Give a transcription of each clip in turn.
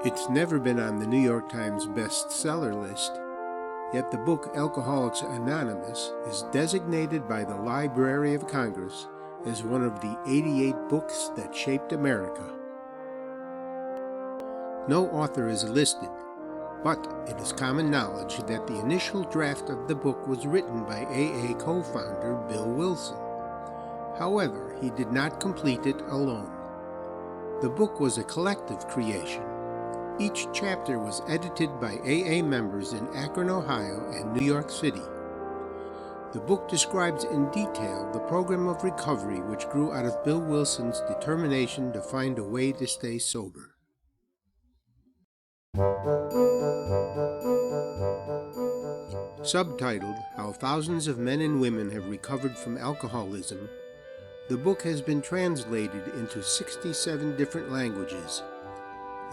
It's never been on the New York Times bestseller list, yet the book Alcoholics Anonymous is designated by the Library of Congress as one of the 88 books that shaped America. No author is listed, but it is common knowledge that the initial draft of the book was written by AA co-founder Bill Wilson. However, he did not complete it alone. The book was a collective creation. Each chapter was edited by AA members in Akron, Ohio and New York City. The book describes in detail the program of recovery which grew out of Bill Wilson's determination to find a way to stay sober. Subtitled, How Thousands of Men and Women Have Recovered from Alcoholism, the book has been translated into 67 different languages,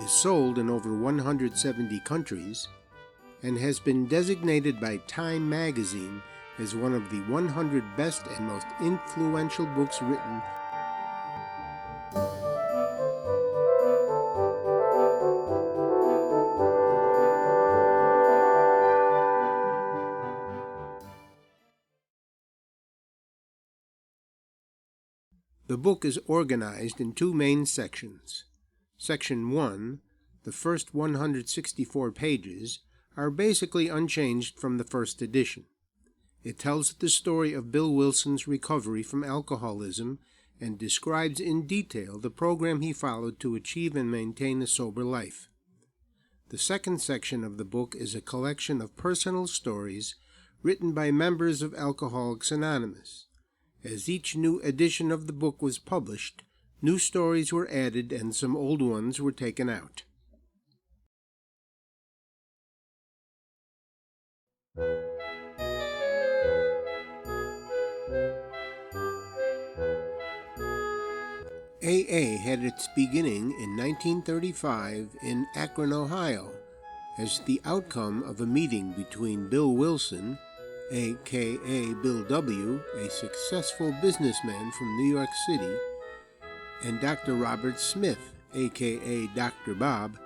is sold in over 170 countries, and has been designated by Time magazine as one of the 100 best and most influential books written. The book is organized in two main sections. Section 1, the first 164 pages, are basically unchanged from the first edition. It tells the story of Bill Wilson's recovery from alcoholism and describes in detail the program he followed to achieve and maintain a sober life. The second section of the book is a collection of personal stories written by members of Alcoholics Anonymous. As each new edition of the book was published, new stories were added and some old ones were taken out. AA had its beginning in 1935 in Akron, Ohio, as the outcome of a meeting between Bill Wilson, a.k.a. Bill W., a successful businessman from New York City, and Dr. Robert Smith, a.k.a. Dr. Bob,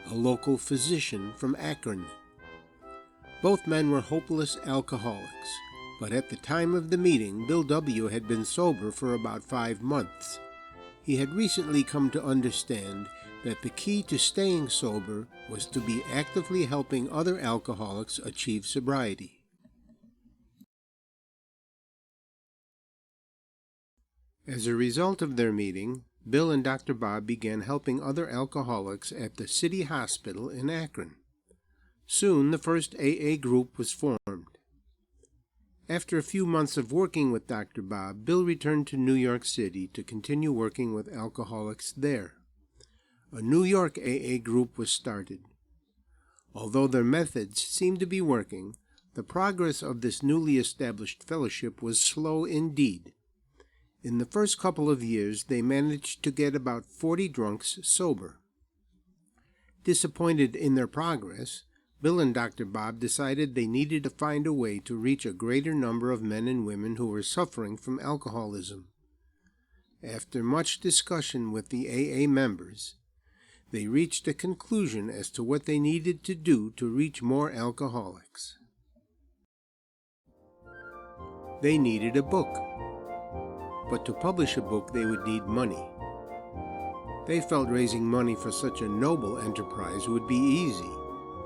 a local physician from Akron. Both men were hopeless alcoholics, but at the time of the meeting, Bill W. had been sober for about 5 months. He had recently come to understand that the key to staying sober was to be actively helping other alcoholics achieve sobriety. As a result of their meeting, Bill and Dr. Bob began helping other alcoholics at the City Hospital in Akron. Soon the first AA group was formed. After a few months of working with Dr. Bob, Bill returned to New York City to continue working with alcoholics there. A New York AA group was started. Although their methods seemed to be working, the progress of this newly established fellowship was slow indeed. In the first couple of years, they managed to get about 40 drunks sober. Disappointed in their progress, Bill and Dr. Bob decided they needed to find a way to reach a greater number of men and women who were suffering from alcoholism. After much discussion with the AA members, they reached a conclusion as to what they needed to do to reach more alcoholics. They needed a book. But to publish a book, they would need money. They felt raising money for such a noble enterprise would be easy.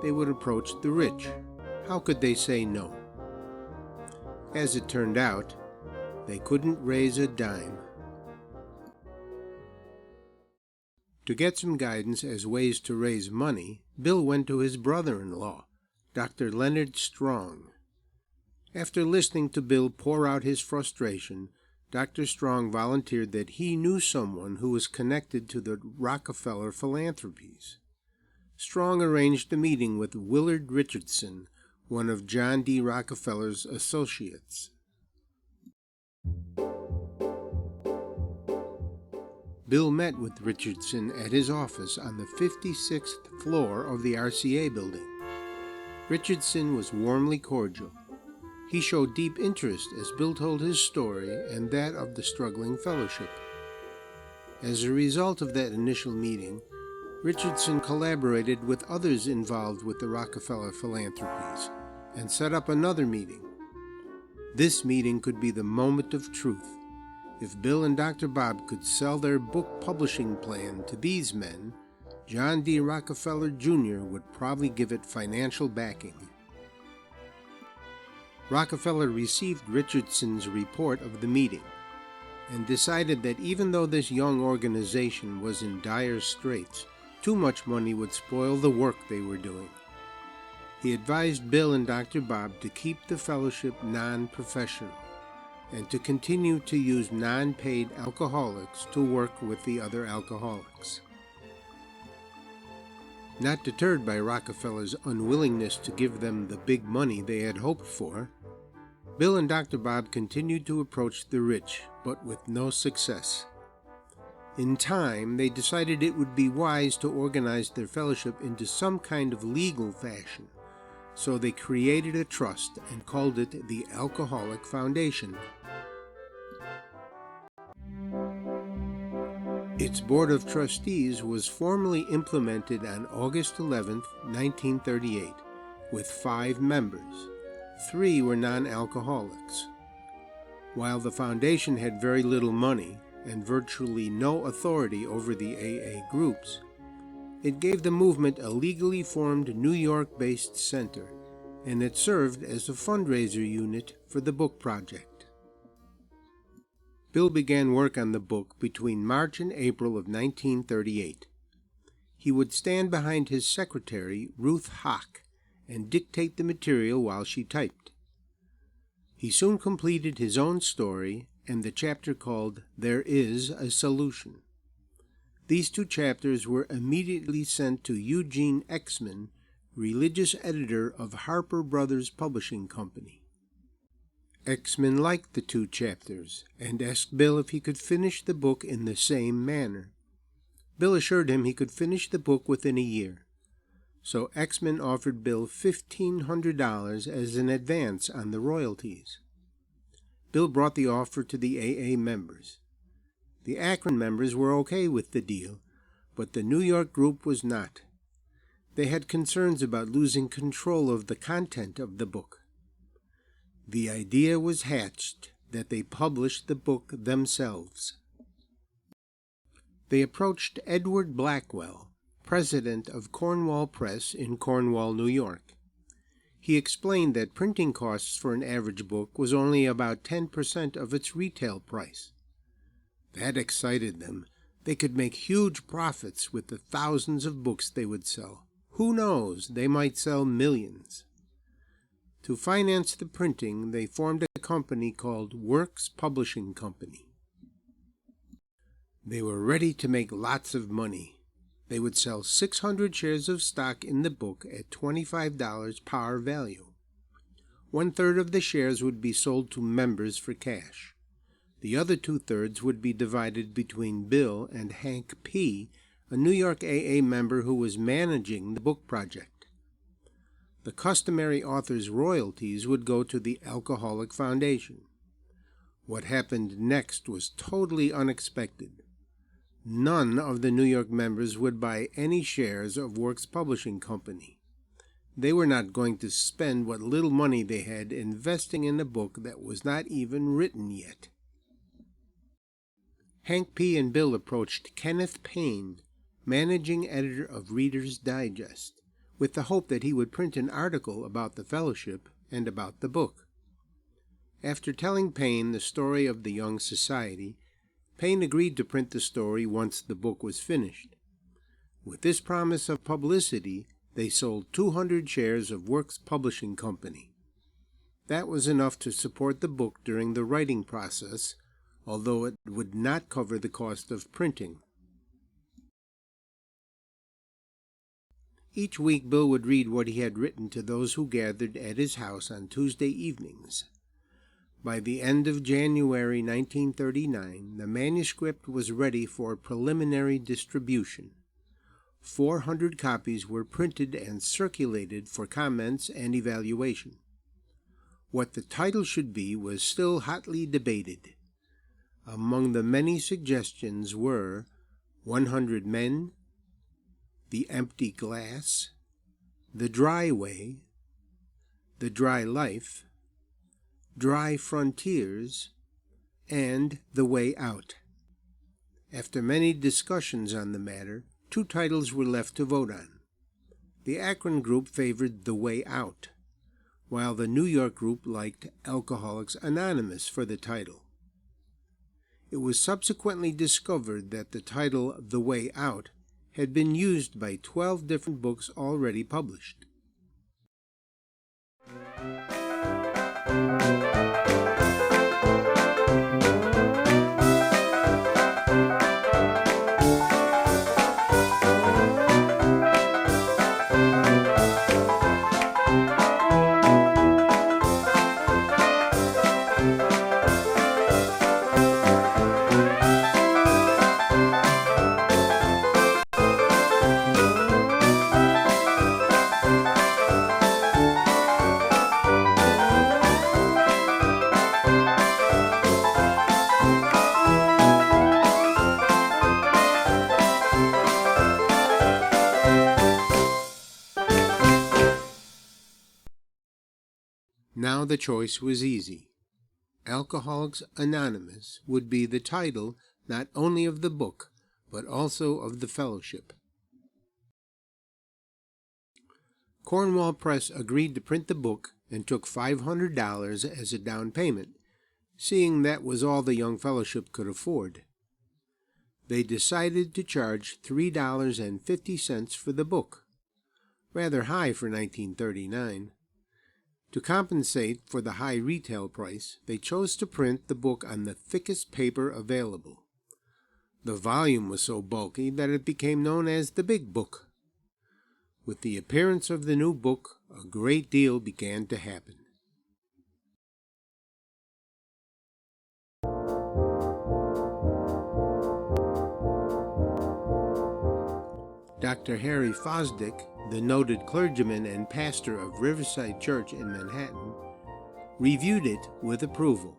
They would approach the rich. How could they say no? As it turned out, they couldn't raise a dime. To get some guidance as ways to raise money, Bill went to his brother-in-law, Dr. Leonard Strong. After listening to Bill pour out his frustration, Dr. Strong volunteered that he knew someone who was connected to the Rockefeller Philanthropies. Strong arranged a meeting with Willard Richardson, one of John D. Rockefeller's associates. Bill met with Richardson at his office on the 56th floor of the RCA building. Richardson was warmly cordial. He showed deep interest as Bill told his story and that of the struggling fellowship. As a result of that initial meeting, Richardson collaborated with others involved with the Rockefeller philanthropies and set up another meeting. This meeting could be the moment of truth. If Bill and Dr. Bob could sell their book publishing plan to these men, John D. Rockefeller Jr. would probably give it financial backing. Rockefeller received Richardson's report of the meeting and decided that even though this young organization was in dire straits, too much money would spoil the work they were doing. He advised Bill and Dr. Bob to keep the fellowship non-professional and to continue to use non-paid alcoholics to work with the other alcoholics. Not deterred by Rockefeller's unwillingness to give them the big money they had hoped for, Bill and Dr. Bob continued to approach the rich, but with no success. In time, they decided it would be wise to organize their fellowship into some kind of legal fashion, so they created a trust and called it the Alcoholic Foundation. Its Board of Trustees was formally implemented on August 11, 1938, with 5 members. 3 were non-alcoholics. While the foundation had very little money and virtually no authority over the AA groups, it gave the movement a legally formed New York-based center, and it served as a fundraiser unit for the book project. Bill began work on the book between March and April of 1938. He would stand behind his secretary, Ruth Hock, and dictate the material while she typed. He soon completed his own story and the chapter called There Is a Solution. These 2 chapters were immediately sent to Eugene Exman, religious editor of Harper Brothers Publishing Company. Exman liked the 2 chapters and asked Bill if he could finish the book in the same manner. Bill assured him he could finish the book within a year. So Exman offered Bill $1,500 as an advance on the royalties. Bill brought the offer to the AA members. The Akron members were okay with the deal, but the New York group was not. They had concerns about losing control of the content of the book. The idea was hatched that they publish the book themselves. They approached Edward Blackwell, president of Cornwall Press in Cornwall, New York. He explained that printing costs for an average book was only about 10% of its retail price. That excited them. They could make huge profits with the thousands of books they would sell. Who knows, they might sell millions. To finance the printing, they formed a company called Works Publishing Company. They were ready to make lots of money. They would sell 600 shares of stock in the book at $25 par value. 1/3 of the shares would be sold to members for cash. The other 2/3 would be divided between Bill and Hank P., a New York AA member who was managing the book project. The customary author's royalties would go to the Alcoholic Foundation. What happened next was totally unexpected. None of the New York members would buy any shares of Works Publishing Company. They were not going to spend what little money they had investing in a book that was not even written yet. Hank P. and Bill approached Kenneth Payne, managing editor of Reader's Digest, with the hope that he would print an article about the fellowship and about the book. After telling Payne the story of the Young Society, Payne agreed to print the story once the book was finished. With this promise of publicity, they sold 200 shares of Works Publishing Company. That was enough to support the book during the writing process, although it would not cover the cost of printing. Each week Bill would read what he had written to those who gathered at his house on Tuesday evenings. By the end of January 1939, the manuscript was ready for preliminary distribution. 400 copies were printed and circulated for comments and evaluation. What the title should be was still hotly debated. Among the many suggestions were 100 Men, The Empty Glass, The Dry Way, The Dry Life, Dry Frontiers, and The Way Out. After many discussions on the matter, 2 titles were left to vote on. The Akron group favored The Way Out, while the New York group liked Alcoholics Anonymous for the title. It was subsequently discovered that the title The Way Out had been used by 12 different books already published. Now the choice was easy. Alcoholics Anonymous would be the title not only of the book, but also of the fellowship. Cornwall Press agreed to print the book and took $500 as a down payment, seeing that was all the Young Fellowship could afford. They decided to charge $3.50 for the book, rather high for 1939. To compensate for the high retail price, they chose to print the book on the thickest paper available. The volume was so bulky that it became known as the Big Book. With the appearance of the new book, a great deal began to happen. Dr. Harry Fosdick, the noted clergyman and pastor of Riverside Church in Manhattan, reviewed it with approval.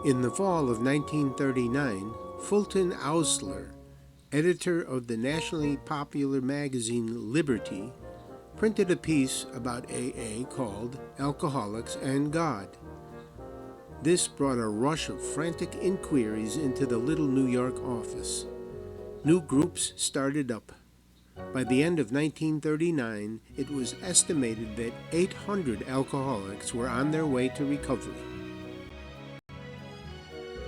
In the fall of 1939, Fulton Oursler, editor of the nationally popular magazine Liberty, printed a piece about AA called Alcoholics and God. This brought a rush of frantic inquiries into the little New York office. New groups started up. By the end of 1939, it was estimated that 800 alcoholics were on their way to recovery.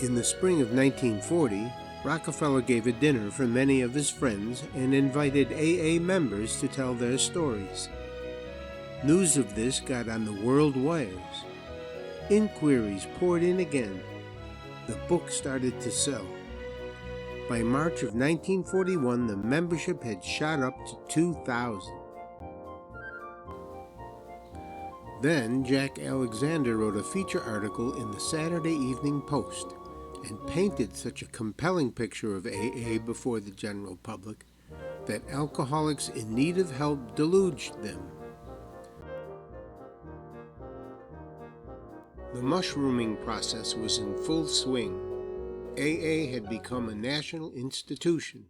In the spring of 1940, Rockefeller gave a dinner for many of his friends and invited AA members to tell their stories. News of this got on the world wires. Inquiries poured in again. The book started to sell. By March of 1941, the membership had shot up to 2,000. Then Jack Alexander wrote a feature article in the Saturday Evening Post and painted such a compelling picture of AA before the general public that alcoholics in need of help deluged them. The mushrooming process was in full swing. AA had become a national institution.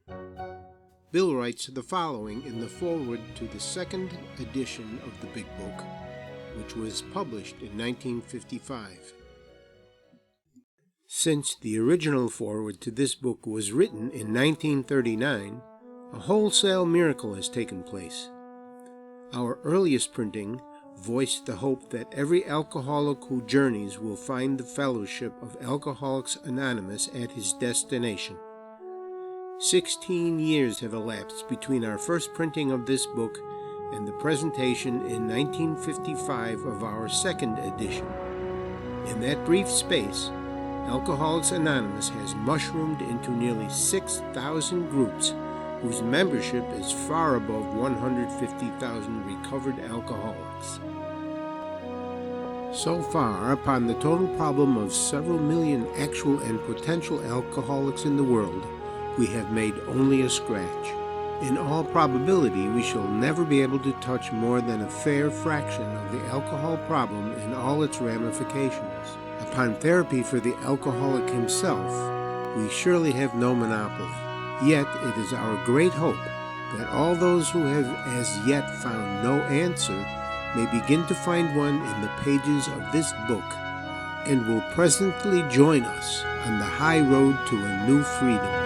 Bill writes the following in the foreword to the second edition of the Big Book, which was published in 1955. Since the original foreword to this book was written in 1939, a wholesale miracle has taken place. Our earliest printing voiced the hope that every alcoholic who journeys will find the fellowship of Alcoholics Anonymous at his destination. 16 years have elapsed between our first printing of this book and the presentation in 1955 of our second edition. In that brief space, Alcoholics Anonymous has mushroomed into nearly 6,000 groups whose membership is far above 150,000 recovered alcoholics. So far, upon the total problem of several million actual and potential alcoholics in the world, we have made only a scratch. In all probability, we shall never be able to touch more than a fair fraction of the alcohol problem in all its ramifications. Upon therapy for the alcoholic himself, we surely have no monopoly. Yet it is our great hope that all those who have as yet found no answer may begin to find one in the pages of this book, and will presently join us on the high road to a new freedom.